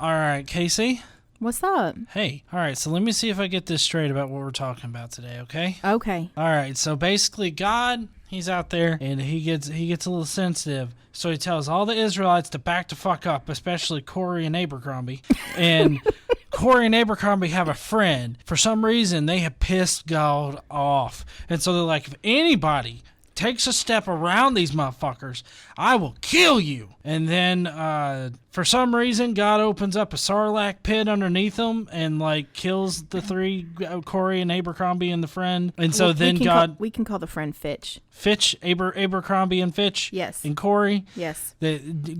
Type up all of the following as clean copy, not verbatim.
All right, Casey. What's up? Hey. All right, so let me see if I get this straight about what we're talking about today, okay? Okay. All right, so basically God, he's out there and he gets a little sensitive. So he tells all the Israelites to back the fuck up, especially Corey and Abercrombie. And Corey and Abercrombie have a friend. For some reason, they have pissed God off. And so they're like, if anybody takes a step around these motherfuckers, I will kill you. And then for some reason, God opens up a sarlacc pit underneath them and like kills the three, Corey and Abercrombie and the friend. And so then we can call the friend Fitch. Fitch, Abercrombie and Fitch. Yes. And Corey. Yes.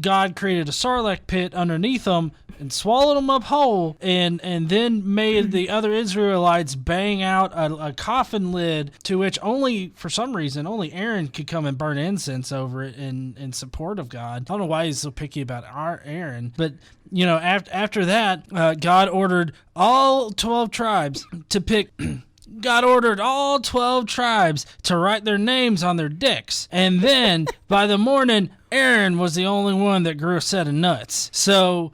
God created a sarlacc pit underneath them and swallowed them up whole, and then made the other Israelites bang out a coffin lid to which for some reason, only Aaron could come and burn incense over it in support of God. I don't know why he's so picky about our Aaron, but you know, after that, God ordered all 12 tribes to pick. God ordered all 12 tribes to write their names on their dicks. And then, by the morning, Aaron was the only one that grew a set of nuts. So,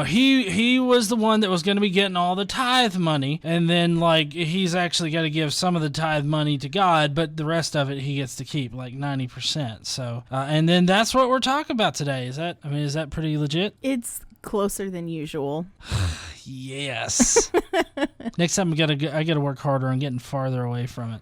he was the one that was going to be getting all the tithe money. And then, he's actually got to give some of the tithe money to God, but the rest of it he gets to keep, 90%. So, and then that's what we're talking about today. Is that pretty legit? It's closer than usual. Yes. Next time I gotta work harder on getting farther away from it.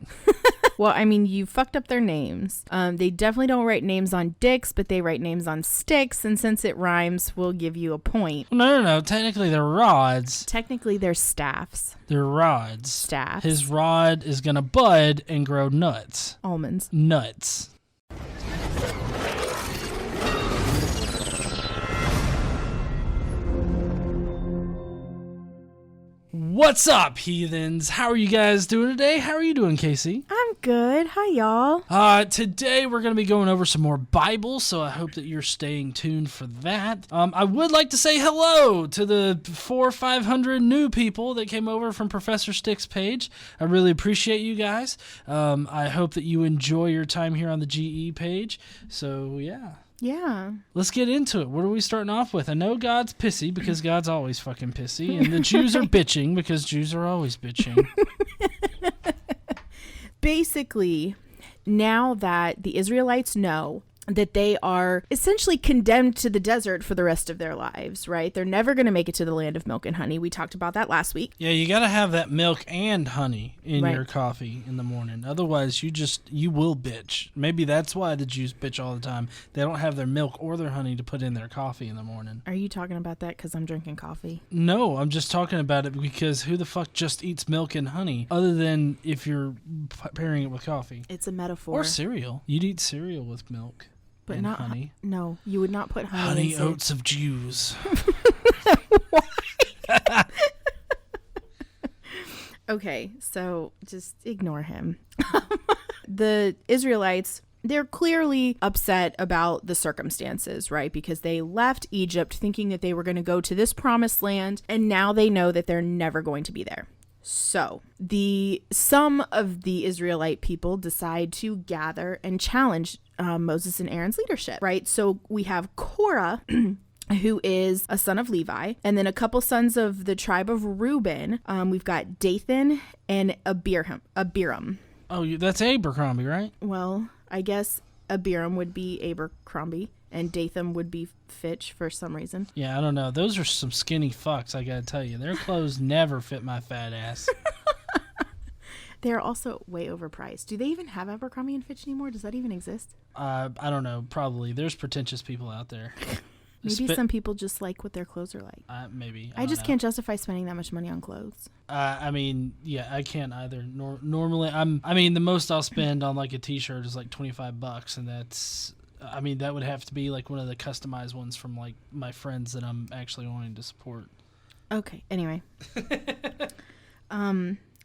Well, I mean, you fucked up their names. They definitely don't write names on dicks, but they write names on sticks, and since it rhymes, we'll give you a point. No. Technically, they're rods. Technically, they're staffs. They're rods. Staffs. His rod is gonna bud and grow nuts. Almonds. Nuts. What's up, heathens? How are you guys doing today? How are you doing, Casey? I'm good. Hi, y'all. Today we're going to be going over some more Bible, so I hope that you're staying tuned for that. I would like to say hello to the 400 or 500 new people that came over from Professor Stick's page. I really appreciate you guys. I hope that you enjoy your time here on the GE page. So, yeah. Yeah. Let's get into it. What are we starting off with? I know God's pissy because God's always fucking pissy, and the Jews are bitching because Jews are always bitching. Basically, now that the Israelites know that they are essentially condemned to the desert for the rest of their lives, right? They're never going to make it to the land of milk and honey. We talked about that last week. Yeah, you got to have that milk and honey in your coffee in the morning. Otherwise, you will bitch. Maybe that's why the Jews bitch all the time. They don't have their milk or their honey to put in their coffee in the morning. Are you talking about that because I'm drinking coffee? No, I'm just talking about it because who the fuck just eats milk and honey other than if you're pairing it with coffee? It's a metaphor. Or cereal. You'd eat cereal with milk. But and not honey. No, you would not put honey. Honey oats of Jews. Okay, so just ignore him. The Israelites, they're clearly upset about the circumstances, right? Because they left Egypt thinking that they were going to go to this promised land, and now they know that they're never going to be there. So some of the Israelite people decide to gather and challenge Moses and Aaron's leadership, right? So we have Korah, who is a son of Levi, and then a couple sons of the tribe of Reuben. We've got Dathan and Abiram. Oh, that's Abercrombie, right? Well, I guess Abiram would be Abercrombie, and Dathan would be Fitch for some reason. Yeah, I don't know. Those are some skinny fucks, I gotta tell you. Their clothes never fit my fat ass. They're also way overpriced. Do they even have Abercrombie and Fitch anymore? Does that even exist? I don't know. Probably. There's pretentious people out there. Maybe some people just like what their clothes are like. Maybe. I just can't justify spending that much money on clothes. Yeah, I can't either. Normally, the most I'll spend on like a t-shirt is like $25, and that's... that would have to be like one of the customized ones from like my friends that I'm actually wanting to support. Okay. Anyway.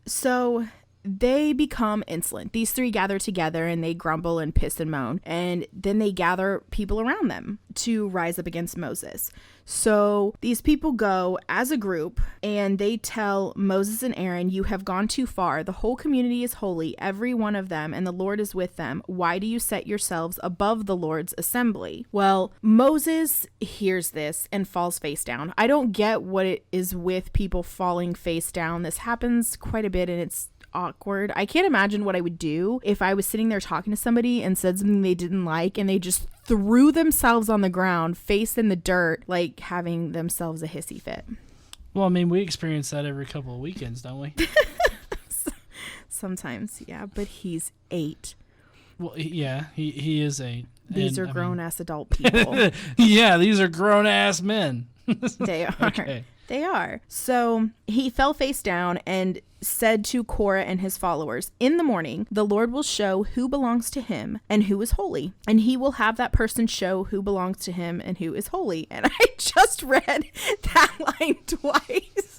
So they become insolent. These three gather together and they grumble and piss and moan. And then they gather people around them to rise up against Moses. So these people go as a group and they tell Moses and Aaron, you have gone too far. The whole community is holy, every one of them, and the Lord is with them. Why do you set yourselves above the Lord's assembly? Well, Moses hears this and falls face down. I don't get what it is with people falling face down. This happens quite a bit and it's awkward. I can't imagine what I would do if I was sitting there talking to somebody and said something they didn't like and they just threw themselves on the ground, face in the dirt, like having themselves a hissy fit. Well, I mean, we experience that every couple of weekends, don't we? Sometimes, yeah, but he's 8. Well, yeah, he is 8. These are grown-ass adult people. Yeah, these are grown-ass men. They are. Okay. They are. So he fell face down and said to Korah and his followers, in the morning, the Lord will show who belongs to him and who is holy. And he will have that person show who belongs to him and who is holy. And I just read that line twice.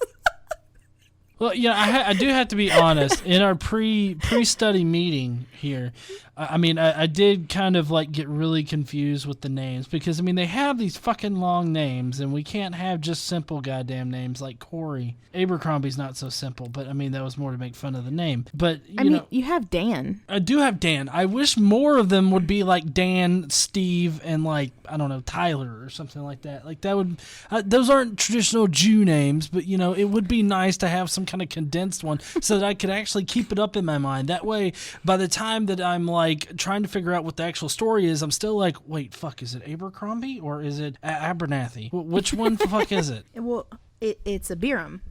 Well, yeah, I do have to be honest. In our pre-study meeting here, I mean, I did kind of like get really confused with the names because, I mean, they have these fucking long names and we can't have just simple goddamn names like Corey. Abercrombie's not so simple, but I mean, that was more to make fun of the name. But, you know, you have Dan. I do have Dan. I wish more of them would be like Dan, Steve, and like, I don't know, Tyler or something like that. Like that would, those aren't traditional Jew names, but you know, it would be nice to have some kind of condensed one so that I could actually keep it up in my mind. That way, by the time that I'm like trying to figure out what the actual story is, I'm still like, wait, fuck, is it Abercrombie or is it Abernathy? Which one the fuck is it? Well, it's Abiram.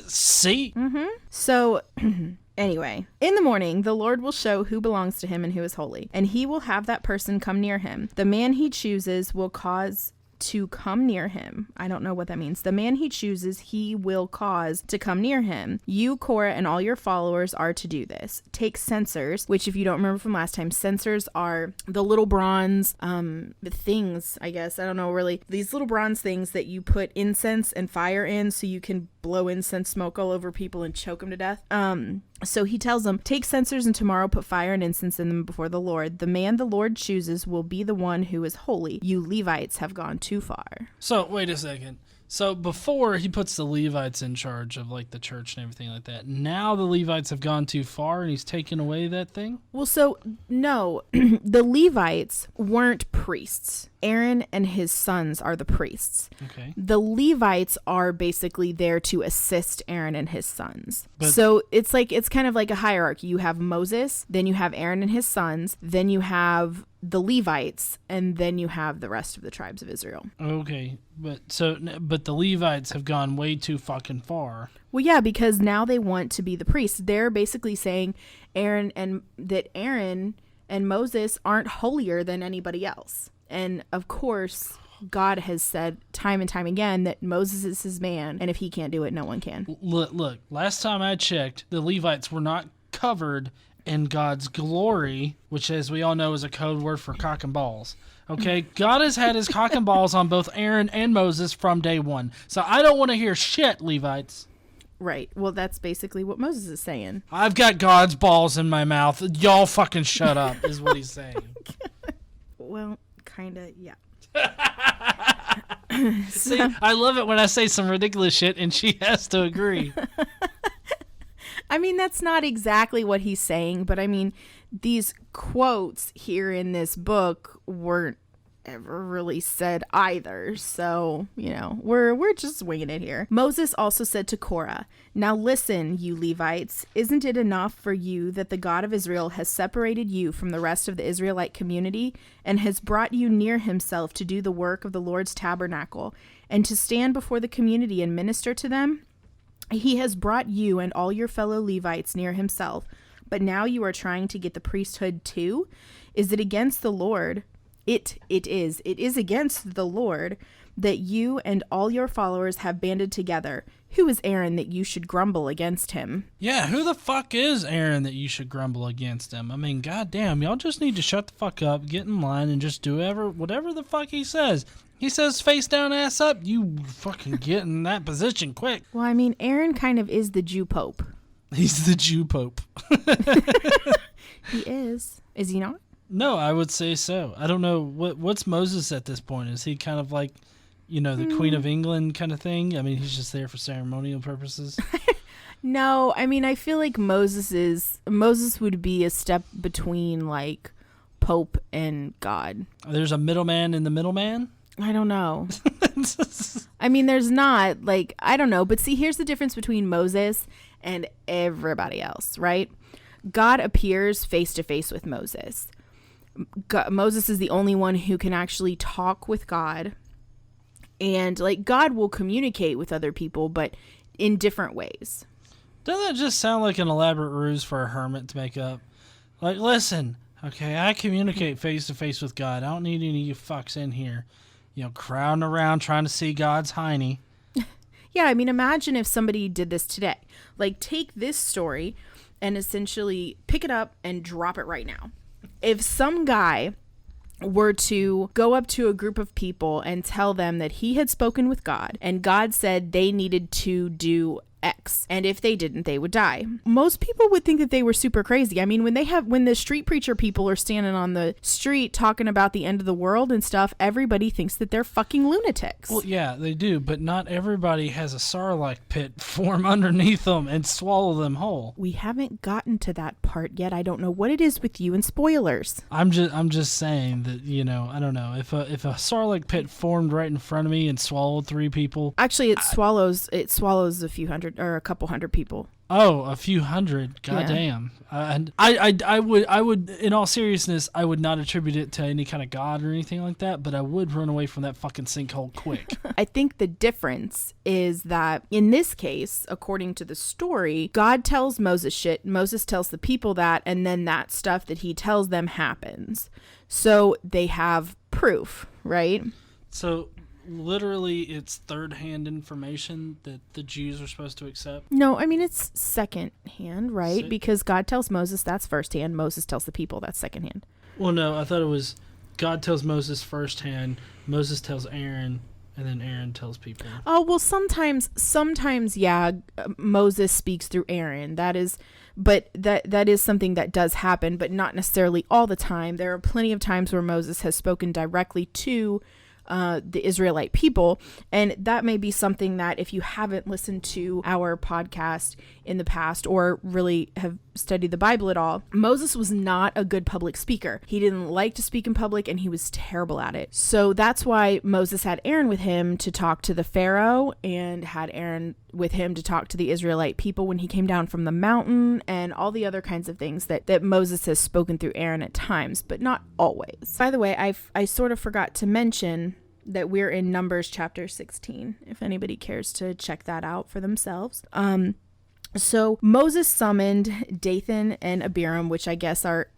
See? Mm-hmm. So... Anyway, in the morning, the Lord will show who belongs to him and who is holy, and he will have that person come near him. The man he chooses will cause to come near him. I don't know what that means. The man he chooses, he will cause to come near him. You, Korah, and all your followers are to do this. Take censers, which if you don't remember from last time, censers are the little bronze things, I guess. I don't know really. These little bronze things that you put incense and fire in so you can blow incense smoke all over people and choke them to death. So he tells them, take censers and tomorrow put fire and incense in them before the Lord. The man the Lord chooses will be the one who is holy. You Levites have gone too far. So wait a second. So before he puts the Levites in charge of like the church and everything like that, now the Levites have gone too far and he's taken away that thing? Well, so no, the Levites weren't priests. Aaron and his sons are the priests. Okay. The Levites are basically there to assist Aaron and his sons. So it's kind of like a hierarchy. You have Moses, then you have Aaron and his sons, then you have the Levites, and then you have the rest of the tribes of Israel. Okay. But the Levites have gone way too fucking far. Well, yeah, because now they want to be the priests. They're basically saying Aaron and Moses aren't holier than anybody else. And of course, God has said time and time again that Moses is his man, and if he can't do it, no one can. Look, last time I checked, the Levites were not covered in God's glory, which, as we all know, is a code word for cock and balls. Okay? God has had his cock and balls on both Aaron and Moses from day one. So I don't want to hear shit, Levites. Right. Well, that's basically what Moses is saying. I've got God's balls in my mouth. Y'all fucking shut up, is what he's saying. Well, kind of, yeah. See, I love it when I say some ridiculous shit and she has to agree. I mean, that's not exactly what he's saying, but I mean, these quotes here in this book weren't ever really said either. So, you know, we're just winging it here. Moses also said to Korah, now listen, you Levites, isn't it enough for you that the God of Israel has separated you from the rest of the Israelite community and has brought you near himself to do the work of the Lord's tabernacle and to stand before the community and minister to them? He has brought you and all your fellow Levites near himself, but now you are trying to get the priesthood too? Is it against the Lord? It is against the Lord that you and all your followers have banded together. Who is Aaron that you should grumble against him? Yeah, who the fuck is Aaron that you should grumble against him? I mean, goddamn, y'all just need to shut the fuck up, get in line, and just do whatever the fuck he says. He says face down, ass up. You fucking get in that position quick. Well, I mean, Aaron kind of is the Jew Pope. He's the Jew Pope. He is. Is he not? No, I would say so. I don't know. What's Moses at this point? Is he kind of like, the Queen of England kind of thing? I mean, he's just there for ceremonial purposes. No, I mean, I feel like Moses would be a step between like Pope and God. There's a middleman in the middleman? I don't know. I mean, there's not, like, I don't know. But see, here's the difference between Moses and everybody else, right? God appears face to face with Moses. Moses is the only one who can actually talk with God. And, like, God will communicate with other people, but in different ways. Doesn't that just sound like an elaborate ruse for a hermit to make up? Like, listen, okay, I communicate face to face with God. I don't need any of you fucks in here, crowding around trying to see God's hiney. Yeah, I mean, imagine if somebody did this today. Like, take this story and essentially pick it up and drop it right now. If some guy were to go up to a group of people and tell them that he had spoken with God and God said they needed to do X, and if they didn't, they would die. Most people would think that they were super crazy. I mean, when the street preacher people are standing on the street talking about the end of the world and stuff, everybody thinks that they're fucking lunatics. Well, yeah, they do, but not everybody has a sarlacc pit form underneath them and swallow them whole. We haven't gotten to that part yet. I don't know what it is with you and spoilers. I'm just saying that, I don't know, if a sarlacc pit formed right in front of me and swallowed 3 people. Actually, it swallows a few hundred or a couple hundred people. Oh, a few hundred. Goddamn. Yeah. I would, in all seriousness, I would not attribute it to any kind of god or anything like that, but I would run away from that fucking sinkhole quick. I think the difference is that in this case, according to the story, God tells Moses shit, Moses tells the people that, and then that stuff that he tells them happens. So they have proof, right? So literally it's third-hand information that the Jews are supposed to accept? No, I mean, it's second-hand, right? Because God tells Moses, that's first-hand. Moses tells the people, that's second-hand. Well, no, I thought it was God tells Moses first-hand, Moses tells Aaron, and then Aaron tells people. Oh, well, sometimes, yeah, Moses speaks through Aaron. That is something that does happen, but not necessarily all the time. There are plenty of times where Moses has spoken directly to the Israelite people, and that may be something that if you haven't listened to our podcast in the past or really have studied the Bible at all, Moses was not a good public speaker. He didn't like to speak in public, and he was terrible at it. So that's why Moses had Aaron with him to talk to the Pharaoh and had Aaron with him to talk to the Israelite people when he came down from the mountain and all the other kinds of things that Moses has spoken through Aaron at times, but not always. By the way, I sort of forgot to mention that we're in Numbers chapter 16, if anybody cares to check that out for themselves. So Moses summoned Dathan and Abiram, which I guess are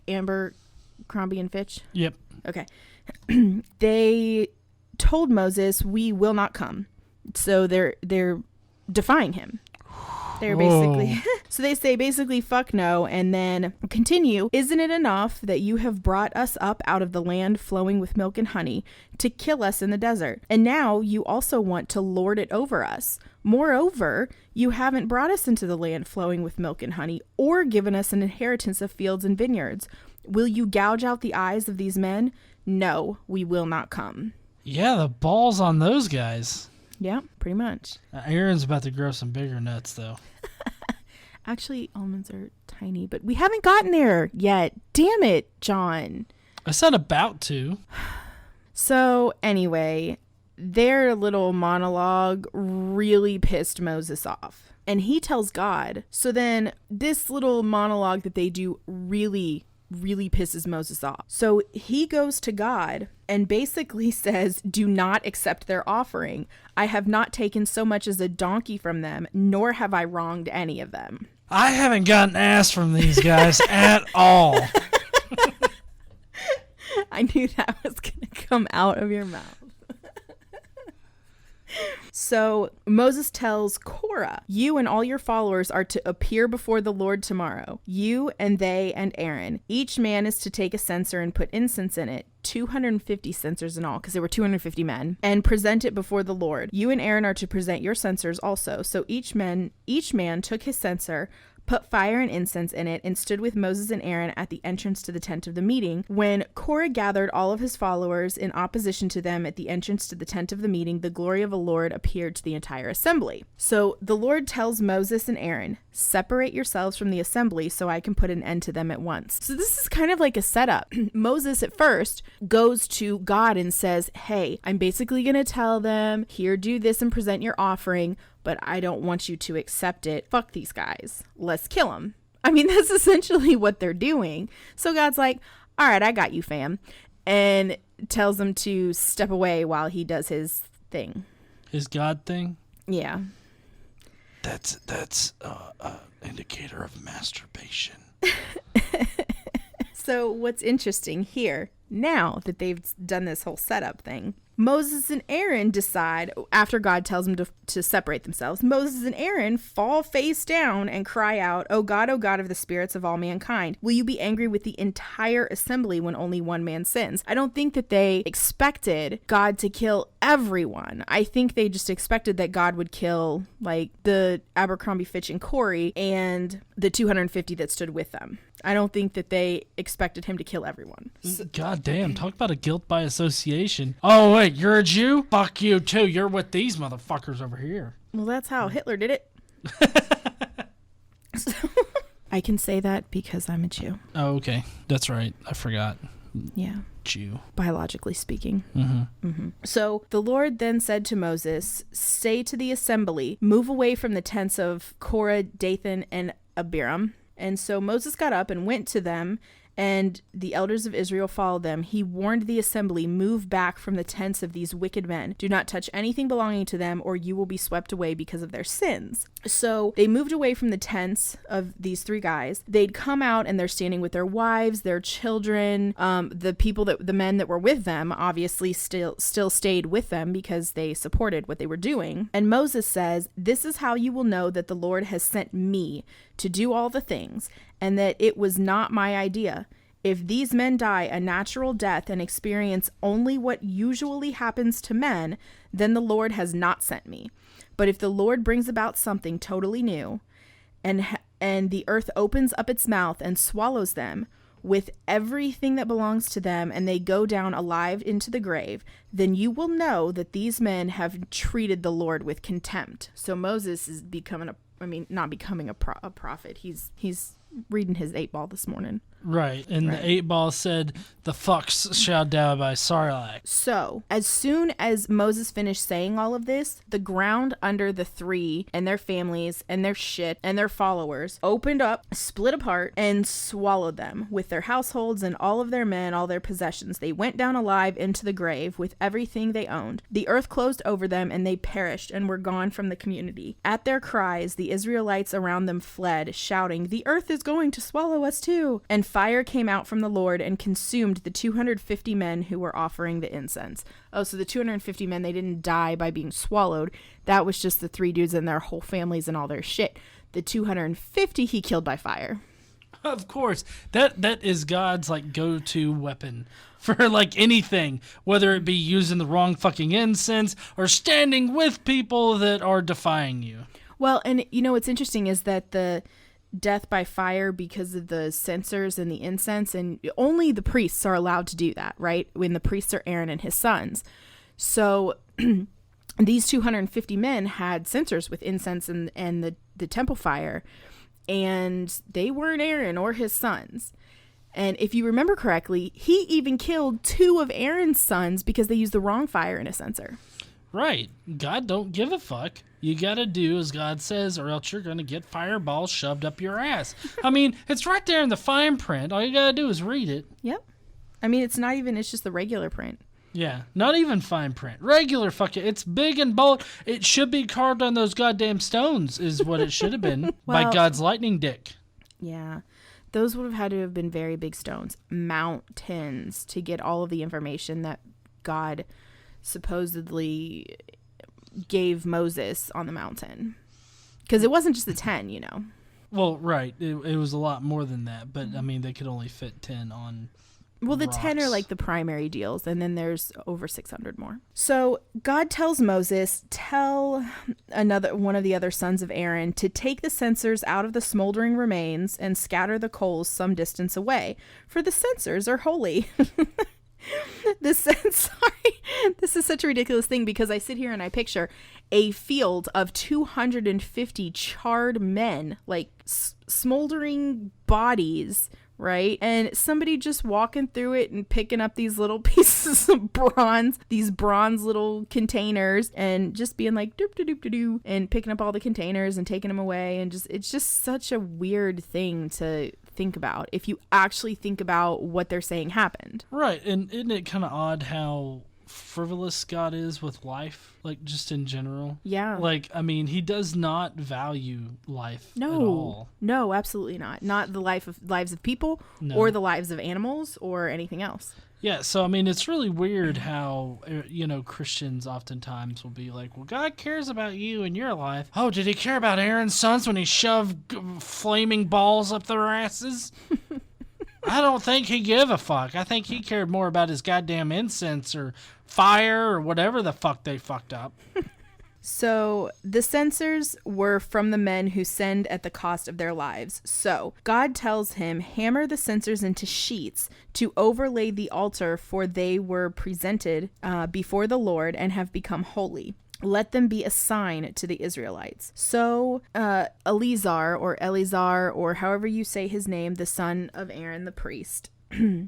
Abercrombie and Fitch? Yep. Okay. They told Moses, we will not come. So they're defying him. They're basically, so they say basically fuck no, and then continue. Isn't it enough that you have brought us up out of the land flowing with milk and honey to kill us in the desert? And now you also want to lord it over us. Moreover, you haven't brought us into the land flowing with milk and honey or given us an inheritance of fields and vineyards. Will you gouge out the eyes of these men? No, we will not come. Yeah, the balls on those guys. Yeah, pretty much. Aaron's about to grow some bigger nuts, though. Actually, almonds are tiny, but we haven't gotten there yet. Damn it, John. I said about to. So, anyway, their little monologue really pissed Moses off. And he tells God. So then this little monologue that they do really pisses Moses off. So he goes to God and basically says, do not accept their offering. I have not taken so much as a donkey from them, nor have I wronged any of them. I haven't gotten ass from these guys at all. I knew that was going to come out of your mouth. So Moses tells Korah Korah. You and all your followers are to appear before the Lord tomorrow. You and they and Aaron. Each man is to take a censer and put incense in it. 250 censers in all, because there were 250 men, and present it before the Lord. You and Aaron are to present your censers also. So each man took his censer, put fire and incense in it, and stood with Moses and Aaron at the entrance to the tent of the meeting. When Korah gathered all of his followers in opposition to them at the entrance to the tent of the meeting, the glory of the Lord appeared to the entire assembly. So the Lord tells Moses and Aaron, separate yourselves from the assembly so I can put an end to them at once. So this is kind of like a setup. Moses at first goes to God and says, hey, I'm basically going to tell them, here, do this and present your offering, but I don't want you to accept it. Fuck these guys. Let's kill them. I mean, that's essentially what they're doing. So God's like, all right, I got you, fam. And tells them to step away while he does his thing. His God thing? Yeah. That's an indicator of masturbation. So what's interesting here, now that they've done this whole setup thing, Moses and Aaron decide, after God tells them to separate themselves, Moses and Aaron fall face down and cry out, O God of the spirits of all mankind, will you be angry with the entire assembly when only one man sins? I don't think that they expected God to kill everyone. I think they just expected that God would kill, like, the Abercrombie, Fitch, and Corey and the 250 that stood with them. I don't think that they expected him to kill everyone. God damn, talk about a guilt by association. Oh, wait, you're a Jew? Fuck you, too. You're with these motherfuckers over here. Well, that's how Hitler did it. So, I can say that because I'm a Jew. Oh, okay. That's right. I forgot. Yeah. Jew. Biologically speaking. Mm-hmm. Mm-hmm. So the Lord then said to Moses, say to the assembly, move away from the tents of Korah, Dathan, and Abiram. And so Moses got up and went to them, and the elders of Israel followed them. He warned the assembly, move back from the tents of these wicked men. Do not touch anything belonging to them, or you will be swept away because of their sins. So they moved away from the tents of these three guys. They'd come out and they're standing with their wives, their children. The men that were with them obviously still stayed with them because they supported what they were doing. And Moses says, this is how you will know that the Lord has sent me to do all the things, and that it was not my idea. If these men die a natural death and experience only what usually happens to men, then the Lord has not sent me. But if the Lord brings about something totally new, and the earth opens up its mouth and swallows them with everything that belongs to them, and they go down alive into the grave, then you will know that these men have treated the Lord with contempt. So Moses is not becoming a prophet. He's reading his 8-ball this morning. Right. And the 8-ball said, the fucks shall die by sarlacc. So, as soon as Moses finished saying all of this, the ground under the three and their families and their shit and their followers opened up, split apart, and swallowed them with their households and all of their men, all their possessions. They went down alive into the grave with everything they owned. The earth closed over them, and they perished and were gone from the community. At their cries, the Israelites around them fled, shouting, the earth is going to swallow us too. And fire came out from the Lord and consumed the 250 men who were offering the incense. Oh, so the 250 men, they didn't die by being swallowed. That was just the three dudes and their whole families and all their shit. The 250 he killed by fire. Of course. That is God's, like, go-to weapon for, like, anything, whether it be using the wrong fucking incense or standing with people that are defying you. Well, and you know what's interesting is that the death by fire, because of the censers and the incense, and only the priests are allowed to do that, right? When the priests are Aaron and his sons. So these 250 men had censers with incense and the temple fire, and they weren't Aaron or his sons. And if you remember correctly, he even killed 2 of Aaron's sons because they used the wrong fire in a censer. Right. God don't give a fuck. You gotta do as God says, or else you're gonna get fireballs shoved up your ass. I mean, it's right there in the fine print. All you gotta do is read it. Yep. I mean, it's just the regular print. Yeah, not even fine print. Regular fucking, it's big and bold. It should be carved on those goddamn stones is what it should have been by God's lightning dick. Yeah. Those would have had to have been very big stones. Mountains to get all of the information that God supposedly gave Moses on the mountain. Because it wasn't just the 10, Well, right. It was a lot more than that, but I mean, they could only fit 10 on. Well, the rocks. 10 are like the primary deals, and then there's over 600 more. So God tells Moses, tell one of the other sons of Aaron to take the censers out of the smoldering remains and scatter the coals some distance away, for the censers are holy. This is such a ridiculous thing, because I sit here and I picture a field of 250 charred men, like smoldering bodies, right? And somebody just walking through it and picking up these little pieces of bronze, these bronze little containers, and just being like doop doop doop doo, and picking up all the containers and taking them away, and it's just such a weird thing to think about if you actually think about what they're saying happened. Right, and isn't it kind of odd how frivolous God is with life, like just in general? Yeah. Like, I mean, he does not value life at all. No, absolutely not. Not the lives of people or the lives of animals or anything else. Yeah, so I mean, it's really weird how, Christians oftentimes will be like, well, God cares about you and your life. Oh, did he care about Aaron's sons when he shoved flaming balls up their asses? I don't think he gave a fuck. I think he cared more about his goddamn incense or fire or whatever the fuck they fucked up. So the censers were from the men who sinned at the cost of their lives. So God tells him, hammer the censers into sheets to overlay the altar, for they were presented before the Lord and have become holy. Let them be a sign to the Israelites. So Eleazar, or however you say his name, the son of Aaron the priest,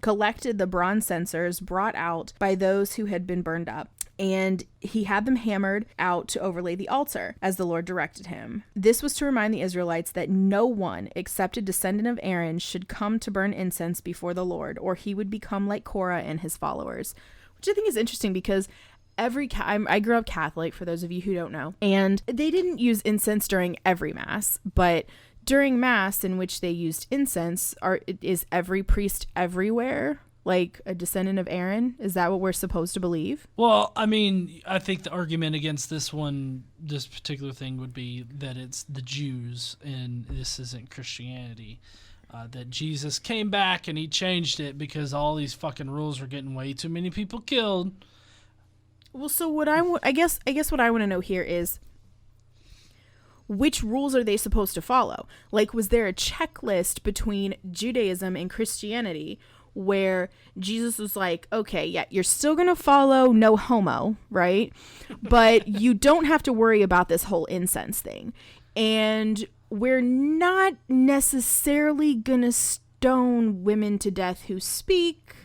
collected the bronze censers brought out by those who had been burned up, and he had them hammered out to overlay the altar, as the Lord directed him. This was to remind the Israelites that no one except a descendant of Aaron should come to burn incense before the Lord, or he would become like Korah and his followers. Which I think is interesting, because I grew up Catholic, for those of you who don't know, and they didn't use incense during every Mass, but during Mass in which they used incense, is every priest everywhere like a descendant of Aaron? Is that what we're supposed to believe? Well, I mean, I think the argument against this particular thing would be that it's the Jews and this isn't Christianity. That Jesus came back and he changed it because all these fucking rules were getting way too many people killed. Well, so what I guess what I want to know here is, which rules are they supposed to follow? Like, was there a checklist between Judaism and Christianity where Jesus was like, okay, yeah, you're still going to follow no homo, right? But you don't have to worry about this whole incense thing. And we're not necessarily going to stone women to death who speak,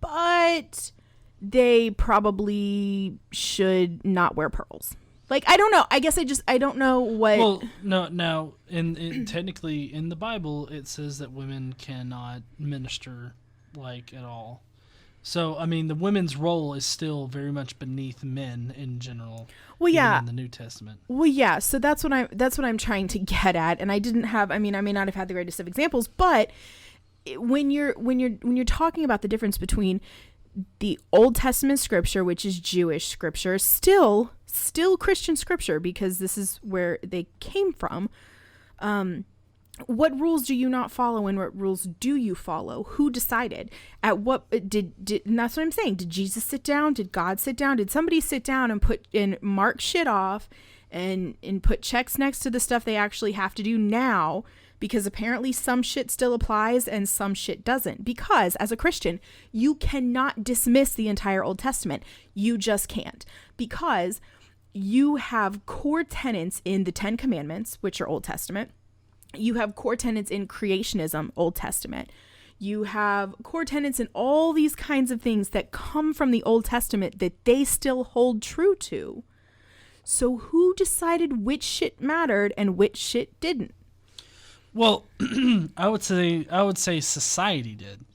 but they probably should not wear pearls. Like, I don't know. I guess I don't know what. Well, no. Technically, in the Bible, it says that women cannot minister, like, at all. So, I mean, the women's role is still very much beneath men in general. Well, yeah. In the New Testament. Well, yeah. So that's what I'm trying to get at. And I didn't have. I mean, I may not have had the greatest of examples, but when you're talking about the difference between the Old Testament scripture, which is Jewish scripture, still Christian scripture, because this is where they came from. What rules do you not follow, and what rules do you follow? Who decided? At what did and that's what I'm saying. Did Jesus sit down? Did God sit down? Did somebody sit down and mark shit off and put checks next to the stuff they actually have to do now? Because apparently some shit still applies and some shit doesn't. Because as a Christian, you cannot dismiss the entire Old Testament. You just can't. Because you have core tenets in the Ten Commandments, which are Old Testament. You have core tenets in creationism, Old Testament. You have core tenets in all these kinds of things that come from the Old Testament that they still hold true to. So who decided which shit mattered and which shit didn't? Well, I would say society did.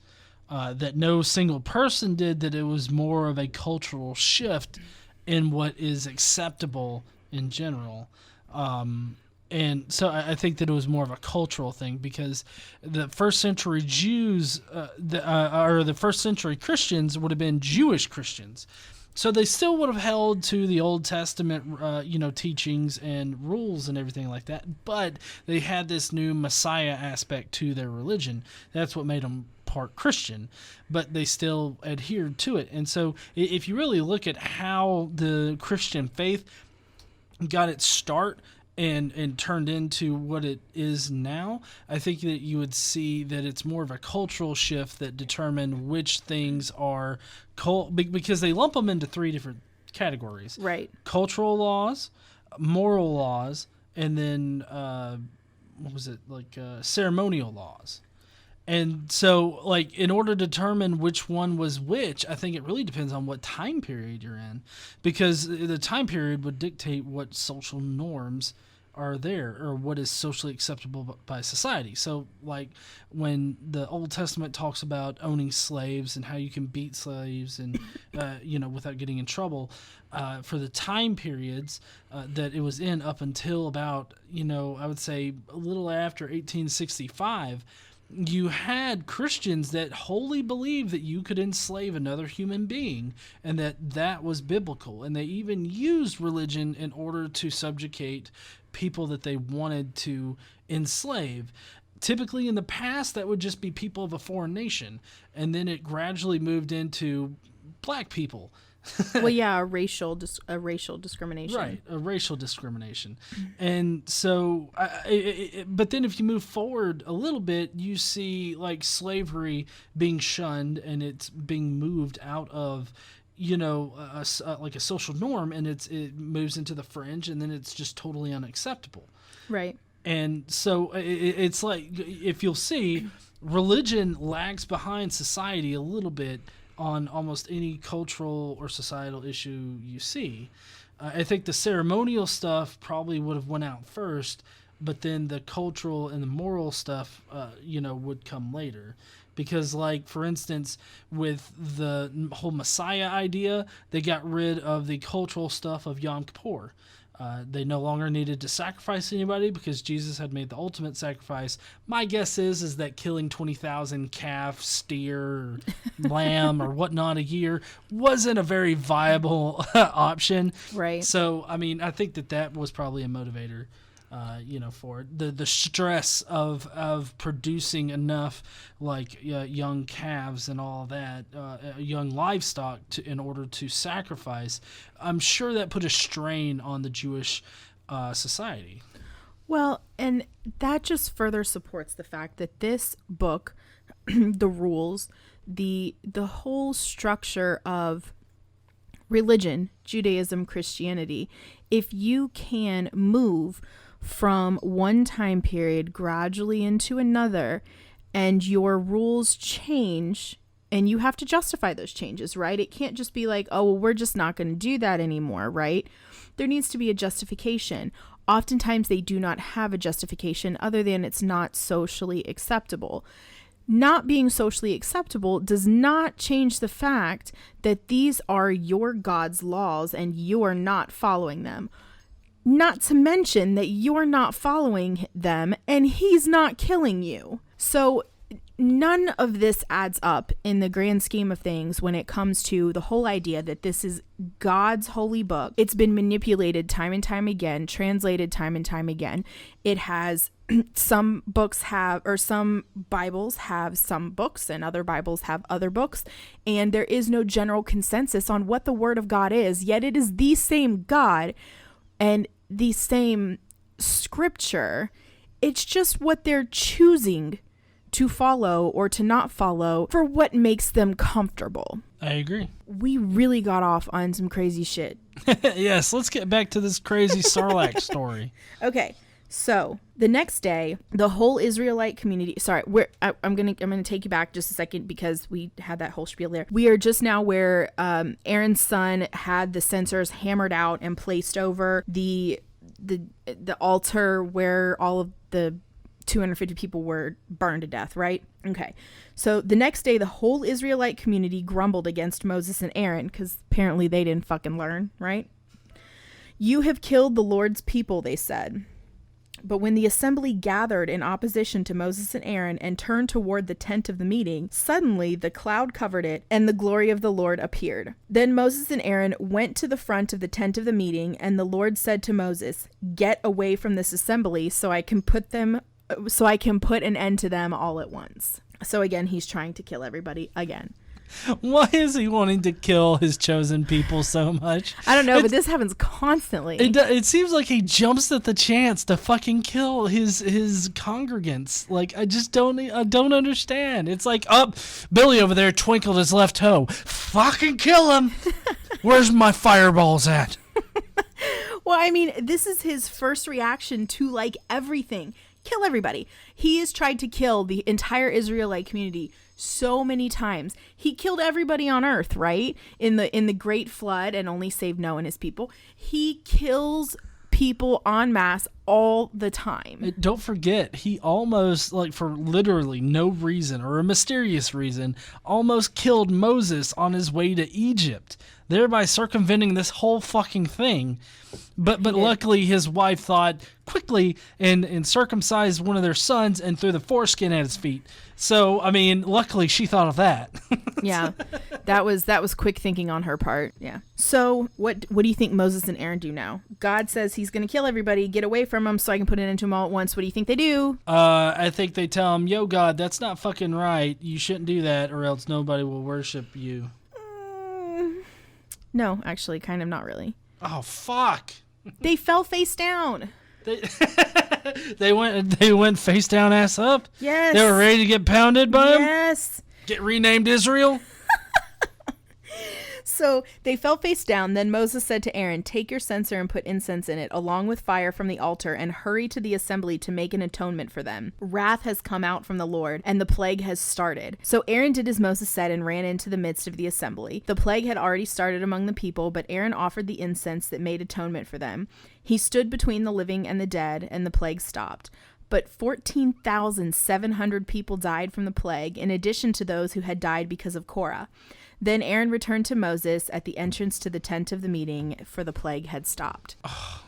That no single person did, that it was more of a cultural shift in what is acceptable in general. And so I think that it was more of a cultural thing, because the first century Jews, or the first century Christians would have been Jewish Christians. So they still would have held to the Old Testament, teachings and rules and everything like that, but they had this new Messiah aspect to their religion. That's what made them part Christian, but they still adhered to it. And so if you really look at how the Christian faith got its start and turned into what it is now, I think that you would see that it's more of a cultural shift that determined which things are because they lump them into three different categories. Right. Cultural laws, moral laws, and then ceremonial laws. And so, like, in order to determine which one was which, I think it really depends on what time period you're in, because the time period would dictate what social norms are there or what is socially acceptable by society. So, like, when the Old Testament talks about owning slaves and how you can beat slaves and, without getting in trouble, for the time periods that it was in up until about, I would say a little after 1865, you had Christians that wholly believed that you could enslave another human being and that was biblical. And they even used religion in order to subjugate people that they wanted to enslave. Typically in the past, that would just be people of a foreign nation. And then it gradually moved into black people. Well, yeah, a racial discrimination. Right, a racial discrimination. And so, but then if you move forward a little bit, you see like slavery being shunned and it's being moved out of, like a social norm, and it moves into the fringe, and then it's just totally unacceptable. Right. And so it's like, if you'll see, religion lags behind society a little bit on almost any cultural or societal issue you see. I think the ceremonial stuff probably would have went out first, but then the cultural and the moral stuff, would come later. Because, like, for instance, with the whole Messiah idea, they got rid of the cultural stuff of Yom Kippur. They no longer needed to sacrifice anybody because Jesus had made the ultimate sacrifice. My guess is that killing 20,000 calf, steer, or lamb, or whatnot a year wasn't a very viable option. Right. So, I mean, I think that was probably a motivator, for it. The stress of producing enough, like young calves and all that, young livestock in order to sacrifice. I'm sure that put a strain on the Jewish society. Well, and that just further supports the fact that this book, the rules, the whole structure of religion, Judaism, Christianity, if you can move from one time period gradually into another and your rules change and you have to justify those changes, right? It can't just be like, oh, well, we're just not going to do that anymore, right? There needs to be a justification. Oftentimes they do not have a justification other than it's not socially acceptable. Not being socially acceptable does not change the fact that these are your God's laws and you are not following them. Not to mention that you're not following them and he's not killing you. So none of this adds up in the grand scheme of things when it comes to the whole idea that this is God's holy book. It's been manipulated time and time again, translated time and time again. It has some Bibles have some books and other Bibles have other books, and there is no general consensus on what the Word of God is, yet it is the same God and the same scripture. It's just what they're choosing to follow or to not follow for what makes them comfortable. I agree. We really got off on some crazy shit. Yes, let's get back to this crazy sarlacc story. Okay. So the next day, the whole Israelite community. Sorry, I'm gonna take you back just a second because we had that whole spiel there. We are just now where Aaron's son had the censers hammered out and placed over the altar where all of the 250 people were burned to death, right? Okay. So the next day, the whole Israelite community grumbled against Moses and Aaron because apparently they didn't fucking learn, right? You have killed the Lord's people, they said. But when the assembly gathered in opposition to Moses and Aaron and turned toward the tent of the meeting, suddenly the cloud covered it, and the glory of the Lord appeared. Then Moses and Aaron went to the front of the tent of the meeting, and the Lord said to Moses, "Get away from this assembly so I can put an end to them all at once." So again, he's trying to kill everybody again. Why is he wanting to kill his chosen people so much? I don't know, but this happens constantly. It seems like he jumps at the chance to fucking kill his congregants. Like, I don't understand. It's like, Billy over there twinkled his left toe. Fucking kill him. Where's my fireballs at? Well, I mean, this is his first reaction to like everything. Kill everybody. He has tried to kill the entire Israelite community so many times. He killed everybody on earth, right? In the great flood, and only saved Noah and his people. He kills people en masse all the time. Don't forget, he almost, like, for literally no reason or a mysterious reason, almost killed Moses on his way to Egypt, thereby circumventing this whole fucking thing. But luckily his wife thought quickly and circumcised one of their sons and threw the foreskin at his feet. So, I mean, luckily she thought of that. Yeah, that was quick thinking on her part. Yeah. So what do you think Moses and Aaron do now? God says he's going to kill everybody. Get away from them so I can put it into them all at once. What do you think they do? I think they tell him, "Yo, God, that's not fucking right. You shouldn't do that, or else nobody will worship you." No, actually, kind of not really. Oh, fuck. They fell face down. They went face down, ass up. Yes. They were ready to get pounded by him. Yes. Get renamed Israel. So they fell face down. Then Moses said to Aaron, "Take your censer and put incense in it, along with fire from the altar, and hurry to the assembly to make an atonement for them. Wrath has come out from the Lord, and the plague has started." So Aaron did as Moses said and ran into the midst of the assembly. The plague had already started among the people, but Aaron offered the incense that made atonement for them. He stood between the living and the dead, and the plague stopped. But 14,700 people died from the plague, in addition to those who had died because of Korah. Then Aaron returned to Moses at the entrance to the tent of the meeting, for the plague had stopped. Oh,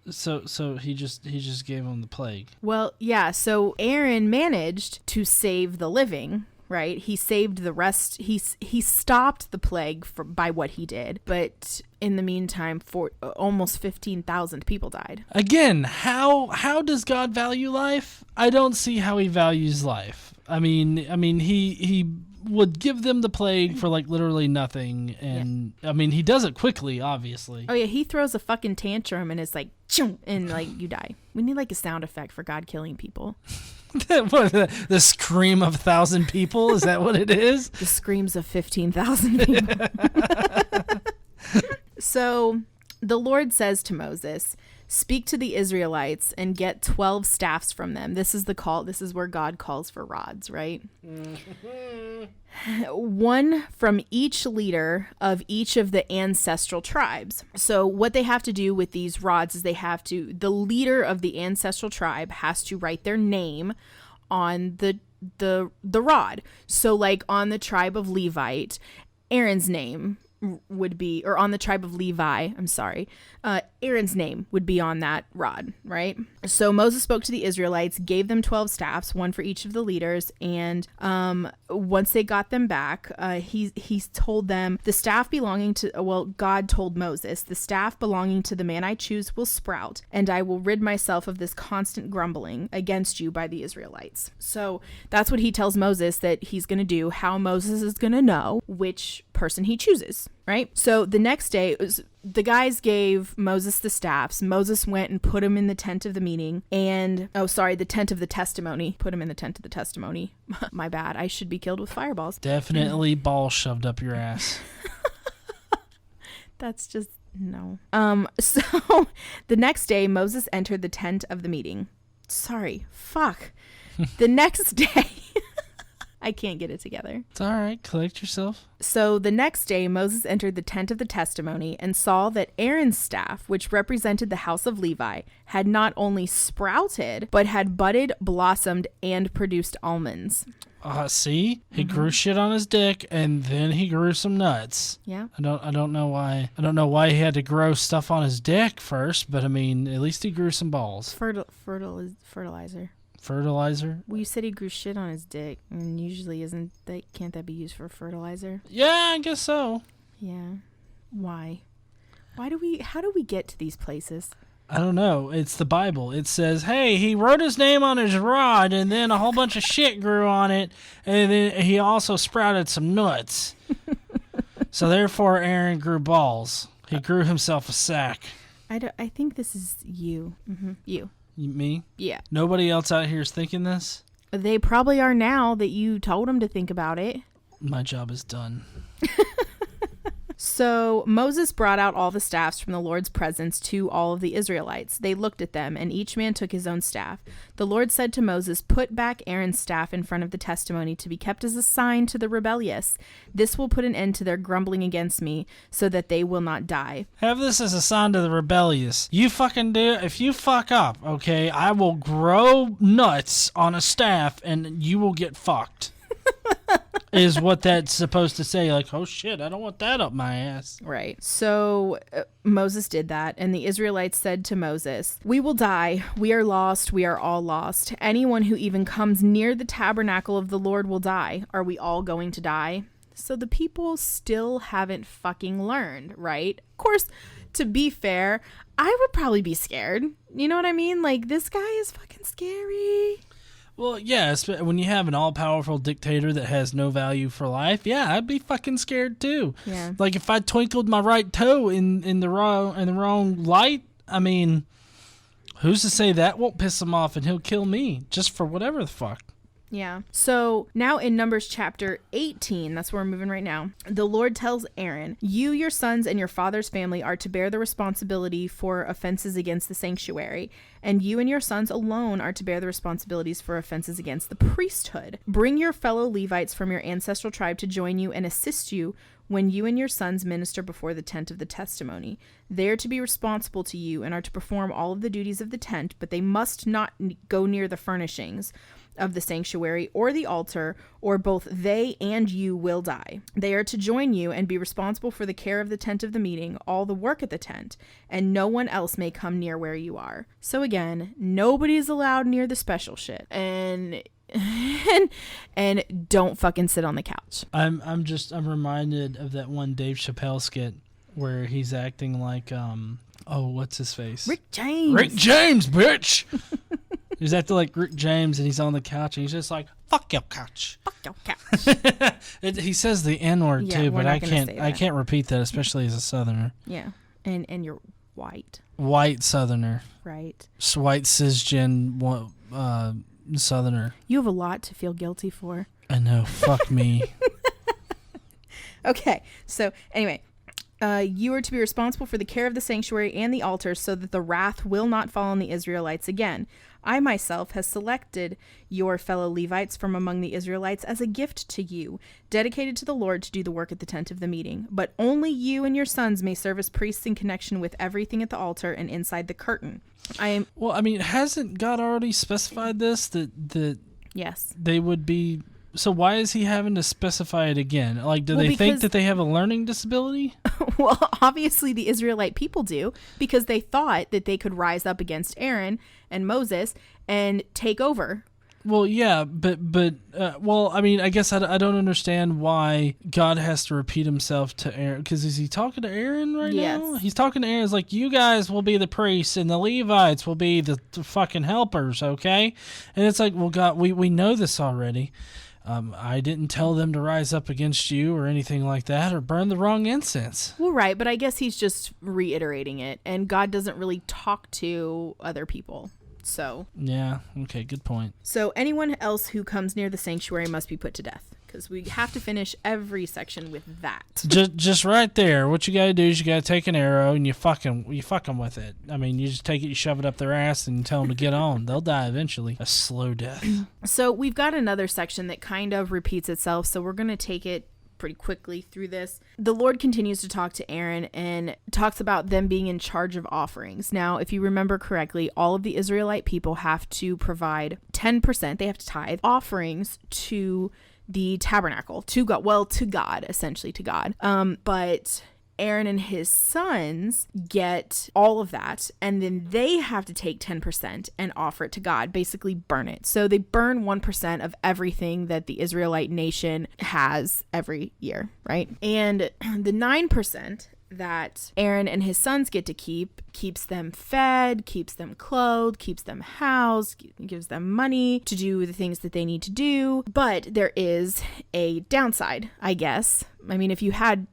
so he just gave him the plague. Well, yeah. So Aaron managed to save the living, right? He saved the rest. He stopped the plague by what he did, but in the meantime, almost 15,000 people died. Again, how does God value life? I don't see how he values life. I mean, he would give them the plague for like literally nothing, and yeah. I mean, he does it quickly, obviously. Oh yeah, he throws a fucking tantrum and it's like, chum, and like you die. We need like a sound effect for God killing people. What, the scream of 1,000 people? Is that what it is? The screams of 15,000 people. So the Lord says to Moses, "Speak to the Israelites and get 12 staffs from them." This is the call. This is where God calls for rods, right? One from each leader of each of the ancestral tribes. So what they have to do with these rods is the leader of the ancestral tribe has to write their name on the rod. So like on the tribe of Levite, Aaron's name would be, or on the tribe of Levi, Aaron's name would be on that rod, right? So Moses spoke to the Israelites, gave them 12 staffs, one for each of the leaders, and once they got them back, he told them, the staff belonging to, God told Moses, "The staff belonging to the man I choose will sprout, and I will rid myself of this constant grumbling against you by the Israelites." So that's what he tells Moses that he's going to do, how Moses is going to know which person he chooses, right? So the next day, the guys gave Moses the staffs. Moses went and put him in the tent of the meeting the tent of the testimony. Put him in the tent of the testimony. My bad. I should be killed with fireballs. Definitely ball shoved up your ass. That's just, no. So the next day, Moses entered the tent of the meeting. The next day. I can't get it together. It's all right. Collect yourself. So the next day, Moses entered the tent of the testimony and saw that Aaron's staff, which represented the house of Levi, had not only sprouted, but had budded, blossomed, and produced almonds. See? He grew shit on his dick, and then he grew some nuts. Yeah. I don't know why. I don't know why he had to grow stuff on his dick first, but I mean, at least he grew some balls. Fertilizer. Fertilizer? Well, you said he grew shit on his dick, and usually can't that be used for fertilizer? Yeah, I guess so. Yeah. Why? How do we get to these places? I don't know. It's the Bible. It says, hey, he wrote his name on his rod, and then a whole bunch of shit grew on it, and then he also sprouted some nuts. So therefore, Aaron grew balls. He grew himself a sack. I think this is you. Mm-hmm. You. Me? Yeah. Nobody else out here is thinking this? They probably are now that you told them to think about it. My job is done. So Moses brought out all the staffs from the Lord's presence to all of the Israelites. They looked at them, and each man took his own staff. The Lord said to Moses, "Put back Aaron's staff in front of the testimony to be kept as a sign to the rebellious. This will put an end to their grumbling against me, so that they will not die." Have this as a sign to the rebellious. You fucking do. If you fuck up, okay, I will grow nuts on a staff, and you will get fucked. Is what that's supposed to say. Like, oh shit, I don't want that up my ass. Right. So Moses did that, and the Israelites said to Moses, "We will die. We are lost. We are all lost. Anyone who even comes near the tabernacle of the Lord will die. Are we all going to die?" So the people still haven't fucking learned, right? Of course, to be fair, I would probably be scared. You know what I mean? Like, this guy is fucking scary. Well, yeah, when you have an all-powerful dictator that has no value for life, yeah, I'd be fucking scared too. Yeah. Like if I twinkled my right toe in the wrong light, I mean, who's to say that won't piss him off and he'll kill me just for whatever the fuck. Yeah. So now in Numbers chapter 18, that's where we're moving right now, the Lord tells Aaron, "You, your sons, and your father's family are to bear the responsibility for offenses against the sanctuary, and you and your sons alone are to bear the responsibilities for offenses against the priesthood. Bring your fellow Levites from your ancestral tribe to join you and assist you when you and your sons minister before the tent of the testimony. They are to be responsible to you and are to perform all of the duties of the tent, but they must not go near the furnishings of the sanctuary or the altar, or both they and you will die. They are to join you and be responsible for the care of the tent of the meeting, all the work at the tent, and no one else may come near where you are." So again, nobody's allowed near the special shit. And don't fucking sit on the couch. I'm reminded of that one Dave Chappelle skit where he's acting like what's his face? Rick James. Rick James, bitch. He's acting like Rick James, and he's on the couch, and he's just like, "Fuck your couch." Fuck your couch. He says the N-word Yeah, too, we're but not I gonna can't. say I that. can't repeat that, especially as a Southerner. Yeah. And you're white, White Southerner, right? white cisgen Southerner. You have a lot to feel guilty for. I know. Fuck me. Okay. So anyway, you are to be responsible for the care of the sanctuary and the altar, so that the wrath will not fall on the Israelites again. I myself has selected your fellow Levites from among the Israelites as a gift to you, dedicated to the Lord to do the work at the tent of the meeting. But only you and your sons may serve as priests in connection with everything at the altar and inside the curtain. Well, I mean, hasn't God already specified this that Yes. they would be? So why is he having to specify it again? Like, do they think because- that they have a learning disability? Well, obviously the Israelite people do, because they thought that they could rise up against Aaron and Moses and take over. Well, yeah, but well, I mean, I guess I don't understand why God has to repeat himself to Aaron. Because is he talking to Aaron right now? Yes. He's talking to Aaron. It's like, you guys will be the priests and the Levites will be the fucking helpers, okay? And it's like, well, God, we know this already. I didn't tell them to rise up against you or anything like that or burn the wrong incense. Well, right, but I guess he's just reiterating it, and God doesn't really talk to other people. So Yeah, okay, good point. anyone else who comes near the sanctuary must be put to death. because we have to finish every section with that. Just right there. What you got to do is you got to take an arrow and you fuck them with it. I mean, you just take it, you shove it up their ass, and you tell them to get on. They'll die eventually. A slow death. So we've got another section that kind of repeats itself, so we're going to take it pretty quickly through this. The Lord continues to talk to Aaron and talks about them being in charge of offerings. Now, if you remember correctly, all of the Israelite people have to provide 10%. They have to tithe offerings to the tabernacle, to God, essentially to God. But Aaron and his sons get all of that, and then they have to take 10% and offer it to God, basically burn it. So they burn 1% of everything that the Israelite nation has every year, right? And the 9% that Aaron and his sons get to keep keeps them fed, keeps them clothed, keeps them housed, gives them money to do the things that they need to do. But there is a downside, I guess. I mean, if you had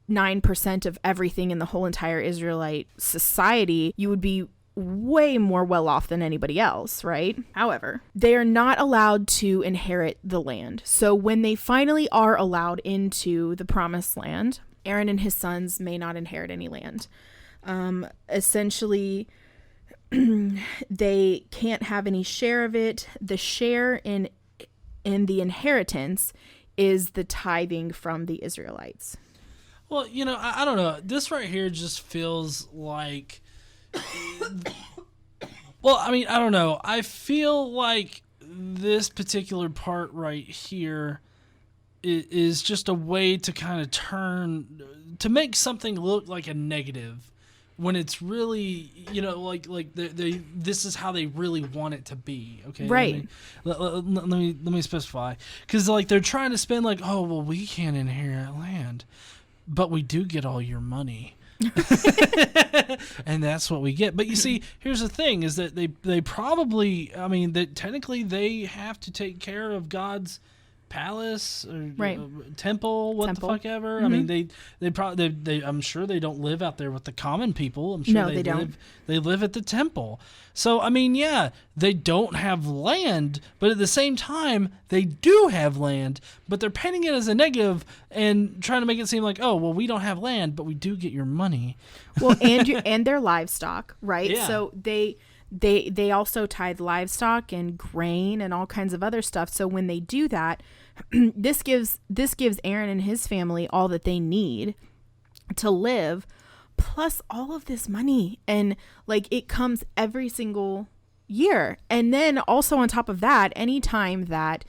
9% of everything in the whole entire Israelite society, you would be way more well off than anybody else, right? However, they are not allowed to inherit the land. So when they finally are allowed into the promised land, Aaron and his sons may not inherit any land. Essentially, they can't have any share of it. The share in the inheritance is the tithing from the Israelites. Well, I don't know. This right here just feels like... Well, I mean, I don't know. I feel like this particular part right here is just a way to kind of to make something look like a negative when it's really, like this is how they really want it to be. Okay. Right. Let me specify. 'Cause like they're trying to spend like, oh, well, we can't inherit land, but we do get all your money. And that's what we get. But you see, here's the thing is that they probably, I mean, that technically they have to take care of God's palace or right. Temple, the fuck ever. Mm-hmm. I mean, they probably I'm sure they don't live out there with the common people. I'm sure no, they don't. They live at the temple. So I mean, yeah, they don't have land, but at the same time, they do have land. But they're painting it as a negative and trying to make it seem like, oh, well, we don't have land, but we do get your money. Well, and their livestock, right? Yeah. So they also tithe livestock and grain and all kinds of other stuff. So when they do that, this gives Aaron and his family all that they need to live, plus all of this money. And like it comes every single year. And then also on top of that, anytime that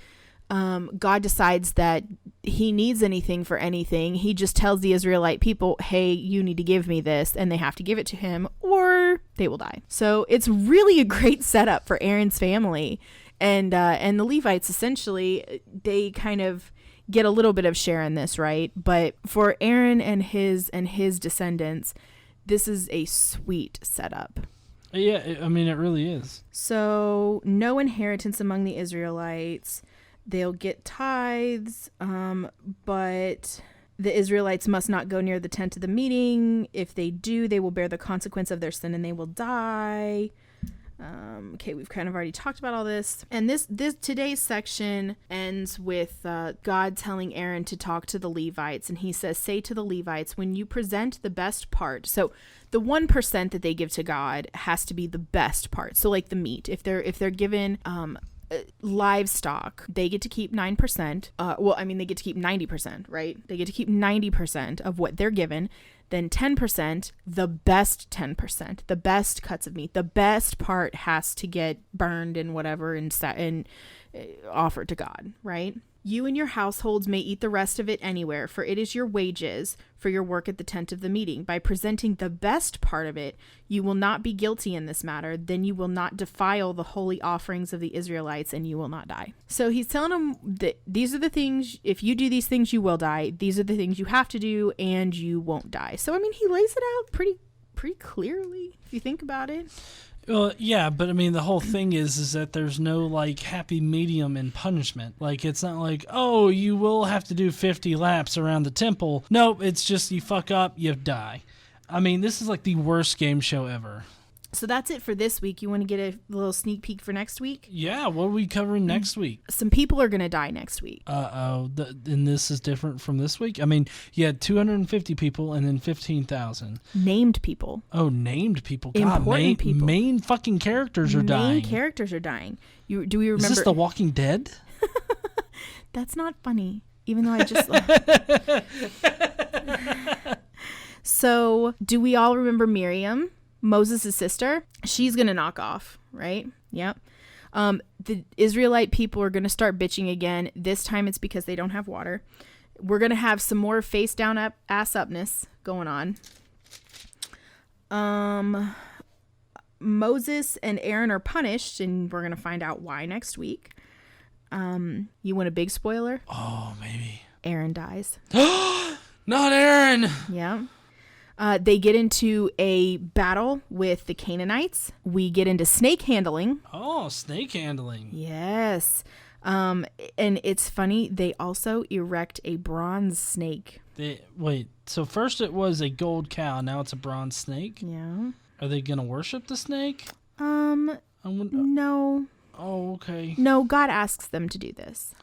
God decides that he needs anything for anything, he just tells the Israelite people, hey, you need to give me this, and they have to give it to him or they will die. So it's really a great setup for Aaron's family. And the Levites, essentially, they kind of get a little bit of share in this, right? But for Aaron and his descendants, this is a sweet setup. Yeah, I mean, it really is. So no inheritance among the Israelites. They'll get tithes, but the Israelites must not go near the tent of the meeting. If they do, they will bear the consequence of their sin and they will die. Okay, we've kind of already talked about all this. And this today's section ends with God telling Aaron to talk to the Levites. And he says, say to the Levites, when you present the best part. So the 1% that they give to God has to be the best part. So like the meat, if they're given livestock, they get to keep 9%. They get to keep 90%, right? They get to keep 90% of what they're given. Then 10%, the best 10%, the best cuts of meat, the best part has to get burned and whatever and offered to God, right? You and your households may eat the rest of it anywhere, for it is your wages for your work at the tent of the meeting. By presenting the best part of it, you will not be guilty in this matter. Then you will not defile the holy offerings of the Israelites, and you will not die. So he's telling them that these are the things, if you do these things, you will die. These are the things you have to do, and you won't die. So, I mean, he lays it out pretty clearly, if you think about it. Well, yeah, but I mean, the whole thing is that there's no like happy medium in punishment. Like, it's not like, oh, you will have to do 50 laps around the temple. Nope, it's just you fuck up, you die. I mean, this is like the worst game show ever. So that's it for this week. You want to get a little sneak peek for next week? Yeah, what are we covering next week? Some people are going to die next week. And this is different from this week? I mean, you had 250 people and then 15,000. Named people. Oh, named people. God, Important people. Main fucking characters are dying. Main characters are dying. Do we remember? Is this The Walking Dead? That's not funny, even though I just... So, do we all remember Miriam? Moses' sister, she's going to knock off, right? Yep. The Israelite people are going to start bitching again. This time it's because they don't have water. We're going to have some more face down ass upness going on. Moses and Aaron are punished, and we're going to find out why next week. You want a big spoiler? Oh, maybe. Aaron dies. Not Aaron! Yeah. They get into a battle with the Canaanites. We get into snake handling. Oh, snake handling. Yes. And it's funny, they also erect a bronze snake. Wait, so first it was a gold cow, now it's a bronze snake? Yeah. Are they going to worship the snake? No. Oh, okay. No, God asks them to do this.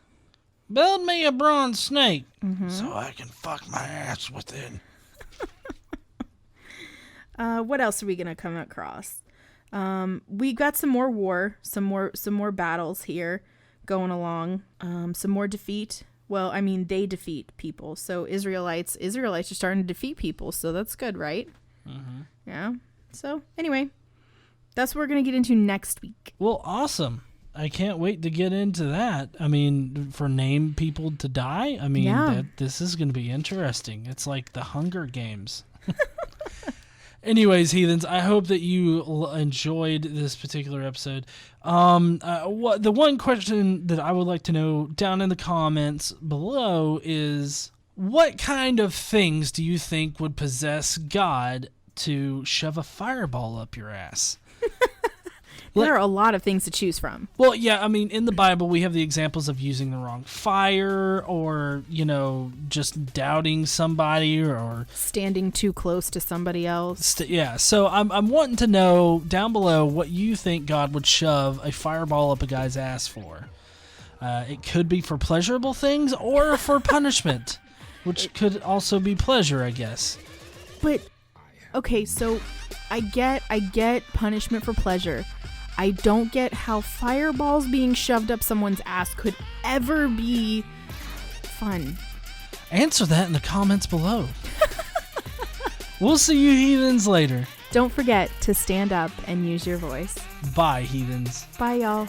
Build me a bronze snake so I can fuck my ass with it. What else are we gonna come across? We got some more war, some more battles here going along. Some more defeat. Well, I mean, they defeat people. So Israelites are starting to defeat people. So that's good, right? Mm-hmm. Yeah. So anyway, that's what we're gonna get into next week. Well, awesome. I can't wait to get into that. I mean, for named people to die. I mean, this is going to be interesting. It's like the Hunger Games. Anyways, heathens, I hope that you enjoyed this particular episode. The one question that I would like to know down in the comments below is, what kind of things do you think would possess God to shove a fireball up your ass? There are a lot of things to choose from. Well, yeah, I mean, in the Bible, we have the examples of using the wrong fire or, just doubting somebody or... standing too close to somebody else. Yeah, so I'm wanting to know down below what you think God would shove a fireball up a guy's ass for. It could be for pleasurable things or for punishment, which could also be pleasure, I guess. But, okay, so I get punishment for pleasure. I don't get how fireballs being shoved up someone's ass could ever be fun. Answer that in the comments below. We'll see you heathens later. Don't forget to stand up and use your voice. Bye, heathens. Bye, y'all.